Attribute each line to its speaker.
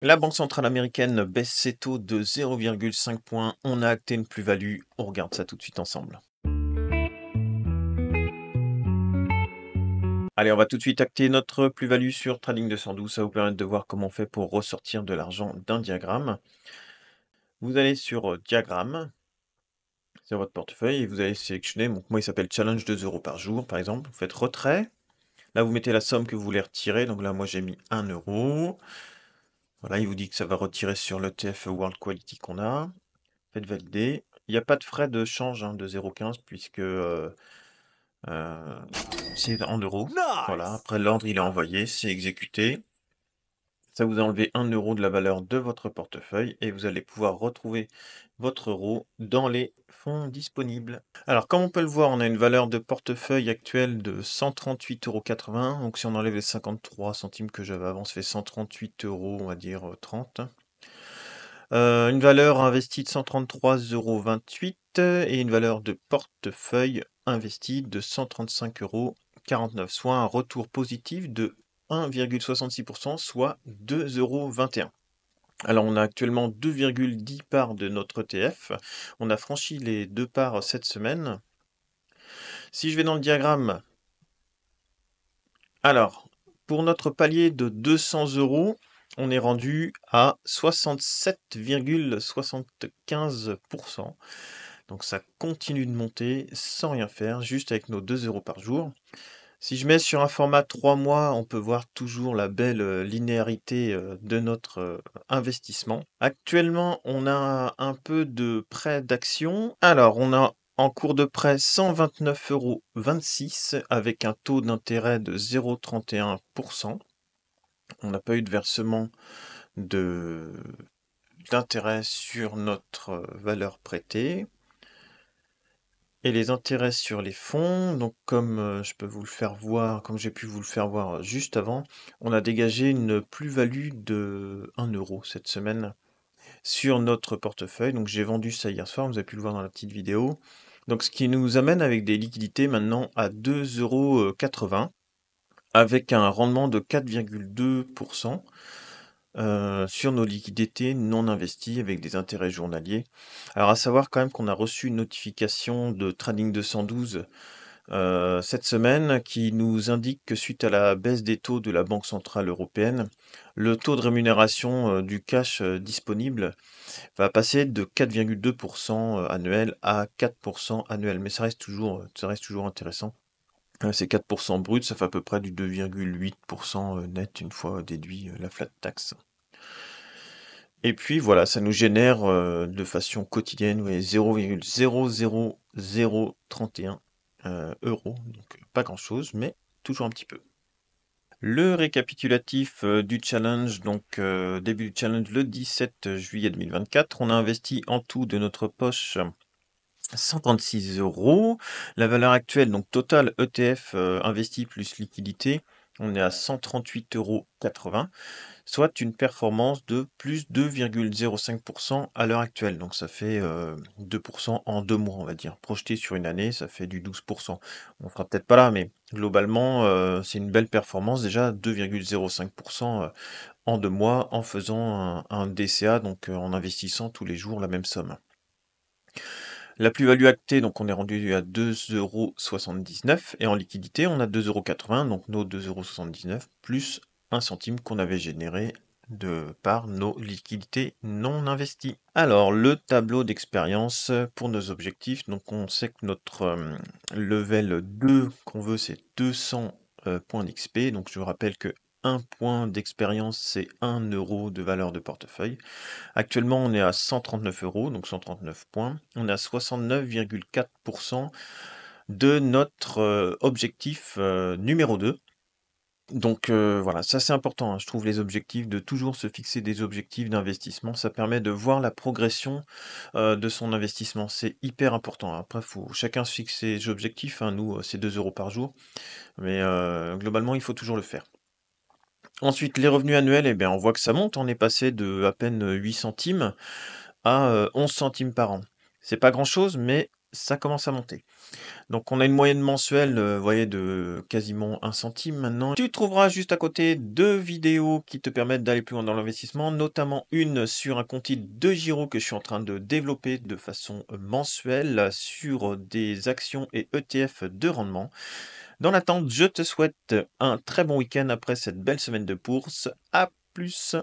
Speaker 1: La Banque centrale américaine baisse ses taux de 0,5 points. On a acté une plus-value. On regarde ça tout de suite ensemble. Allez, on va tout de suite acter notre plus-value sur Trading 212. Ça va vous permettre de voir comment on fait pour ressortir de l'argent d'un diagramme. Vous allez sur Diagramme, sur votre portefeuille, et vous allez sélectionner, donc moi il s'appelle Challenge 2 euros par jour, par exemple. Vous faites Retrait. Là, vous mettez la somme que vous voulez retirer. Donc là, moi j'ai mis 1 euro. Voilà, il vous dit que ça va retirer sur l'ETF World Quality qu'on a. Faites valider. Il n'y a pas de frais de change de 0,15 puisque c'est en euros. Voilà,
Speaker 2: Nice.
Speaker 1: après l'ordre il est envoyé, c'est exécuté. Ça vous a enlevé 1 euro de la valeur de votre portefeuille et vous allez pouvoir retrouver votre euro dans les fonds disponibles. Alors comme on peut le voir, on a une valeur de portefeuille actuelle de 138,80 €. Donc si on enlève les 53 centimes que j'avais avant, ça fait 138 euros, on va dire 30. Une valeur investie de 133,28 € et une valeur de portefeuille investie de 135,49 €, soit un retour positif de 1,66%, soit 2,21 €. Alors on a actuellement 2,10 parts de notre ETF. On a franchi les 2 parts cette semaine. Si je vais dans le diagramme, alors pour notre palier de 200 €, on est rendu à 67,75%. Donc ça continue de monter sans rien faire, juste avec nos 2 euros par jour. Si je mets sur un format 3 mois, on peut voir toujours la belle linéarité de notre investissement. Actuellement, on a un peu de prêt d'action. Alors, on a en cours de prêt 129,26 € avec un taux d'intérêt de 0,31%. On n'a pas eu de versement d'intérêt sur notre valeur prêtée. Et les intérêts sur les fonds, donc comme je peux vous le faire voir, comme j'ai pu vous le faire voir juste avant, on a dégagé une plus-value de 1 euro cette semaine sur notre portefeuille. Donc j'ai vendu ça hier soir, vous avez pu le voir dans la petite vidéo. Donc ce qui nous amène avec des liquidités maintenant à 2,80 € avec un rendement de 4,2%. Sur nos liquidités non investies avec des intérêts journaliers. Alors à savoir quand même qu'on a reçu une notification de Trading 212 cette semaine qui nous indique que suite à la baisse des taux de la Banque centrale européenne, le taux de rémunération du cash disponible va passer de 4,2% annuel à 4% annuel. Mais ça reste toujours intéressant. C'est 4% brut, ça fait à peu près du 2,8% net une fois déduit la flat tax. Et puis voilà, ça nous génère de façon quotidienne, ouais, 0,00031 euros. Donc pas grand-chose, mais toujours un petit peu. Le récapitulatif du challenge, donc début du challenge le 17 juillet 2024. On a investi en tout de notre poche 136 €. La valeur actuelle, donc total ETF investi plus liquidité, on est à 138,80 €, soit une performance de plus 2,05% à l'heure actuelle. Donc ça fait 2% en 2 mois, on va dire. Projeté sur une année, ça fait du 12%. On fera peut-être pas là, mais globalement, c'est une belle performance déjà, 2,05% en 2 mois en faisant un DCA, donc en investissant tous les jours la même somme. La plus-value actée, donc on est rendu à 2,79 € et en liquidité, on a 2,80 €, donc nos 2,79 € plus 1 centime qu'on avait généré par nos liquidités non investies. Alors, le tableau d'expérience pour nos objectifs, donc on sait que notre level 2 qu'on veut, c'est 200 points d'XP. Donc je vous rappelle que 1 point d'expérience, c'est 1 euro de valeur de portefeuille. Actuellement, on est à 139 €, donc 139 points. On est à 69,4% de notre objectif numéro 2. Donc voilà, ça c'est important, je trouve les objectifs, de toujours se fixer des objectifs d'investissement. Ça permet de voir la progression de son investissement. C'est hyper important. Après, faut chacun se fixe ses objectifs. Nous, c'est 2 euros par jour. Mais globalement, il faut toujours le faire. Ensuite, les revenus annuels, eh bien, on voit que ça monte. On est passé de à peine 8 centimes à 11 centimes par an. C'est pas grand-chose, mais ça commence à monter. Donc on a une moyenne mensuelle, vous voyez, de quasiment 1 centime maintenant. Tu trouveras juste à côté 2 vidéos qui te permettent d'aller plus loin dans l'investissement, notamment une sur un compte de Giro que je suis en train de développer de façon, mensuelle sur des actions et ETF de rendement. Dans l'attente, je te souhaite un très bon week-end après cette belle semaine de bourse. À plus!